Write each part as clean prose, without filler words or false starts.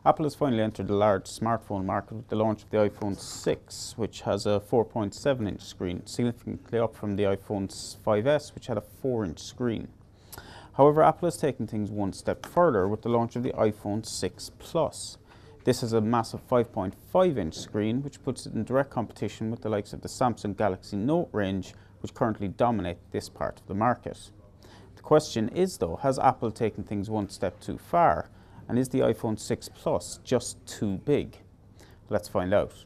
Apple has finally entered the large smartphone market with the launch of the iPhone 6, which has a 4.7-inch screen, significantly up from the iPhone 5S, which had a 4-inch screen. However, Apple has taken things one step further with the launch of the iPhone 6 Plus. This has a massive 5.5-inch screen, which puts it in direct competition with the likes of the Samsung Galaxy Note range, which currently dominate this part of the market. The question is, though, has Apple taken things one step too far? And is the iPhone 6 Plus just too big? Let's find out.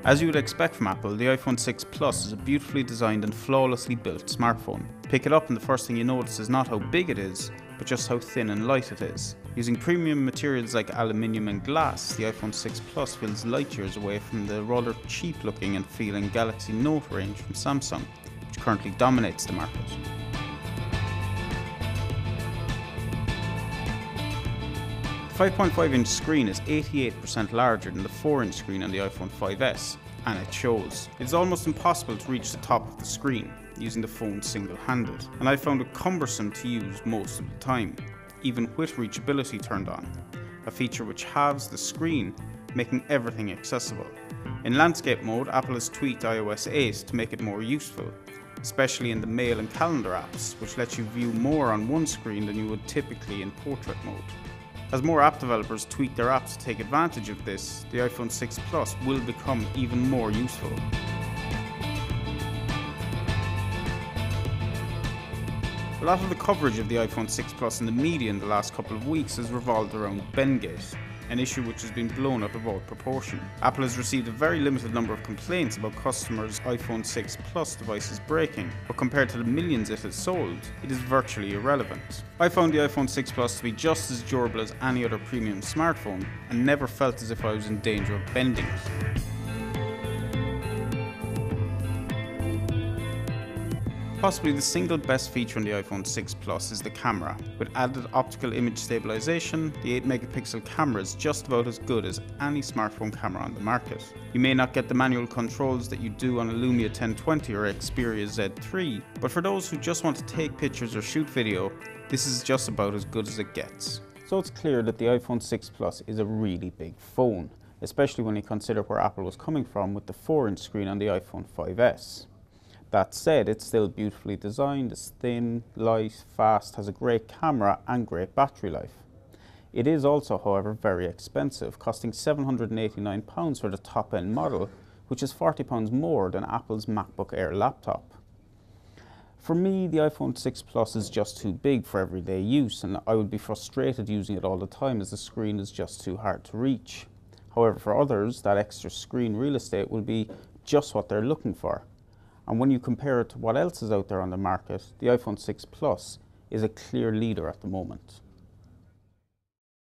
As you would expect from Apple, the iPhone 6 Plus is a beautifully designed and flawlessly built smartphone. Pick it up and the first thing you notice is not how big it is, but just how thin and light it is. Using premium materials like aluminium and glass, the iPhone 6 Plus feels light years away from the rather cheap looking and feeling Galaxy Note range from Samsung, which currently dominates the market. The 5.5-inch screen is 88% larger than the 4-inch screen on the iPhone 5S, and it shows. It's almost impossible to reach the top of the screen using the phone single-handed, and I found it cumbersome to use most of the time, even with reachability turned on, a feature which halves the screen, making everything accessible. In landscape mode, Apple has tweaked iOS 8 to make it more useful, especially in the mail and calendar apps, which let you view more on one screen than you would typically in portrait mode. As more app developers tweak their apps to take advantage of this, the iPhone 6 Plus will become even more useful. A lot of the coverage of the iPhone 6 Plus in the media in the last couple of weeks has revolved around Bendgate, an issue which has been blown out of all proportion. Apple has received a very limited number of complaints about customers' iPhone 6 Plus devices breaking, but compared to the millions it has sold, it is virtually irrelevant. I found the iPhone 6 Plus to be just as durable as any other premium smartphone, and never felt as if I was in danger of bending it. Possibly the single best feature on the iPhone 6 Plus is the camera. With added optical image stabilization, the 8-megapixel camera is just about as good as any smartphone camera on the market. You may not get the manual controls that you do on a Lumia 1020 or Xperia Z3, but for those who just want to take pictures or shoot video, this is just about as good as it gets. So it's clear that the iPhone 6 Plus is a really big phone, especially when you consider where Apple was coming from with the 4-inch screen on the iPhone 5S. That said, it's still beautifully designed, is thin, light, fast, has a great camera and great battery life. It is also, however, very expensive, costing £789 for the top-end model, which is £40 more than Apple's MacBook Air laptop. For me, the iPhone 6 Plus is just too big for everyday use, and I would be frustrated using it all the time as the screen is just too hard to reach. However, for others, that extra screen real estate will be just what they're looking for. And when you compare it to what else is out there on the market, the iPhone 6 Plus is a clear leader at the moment.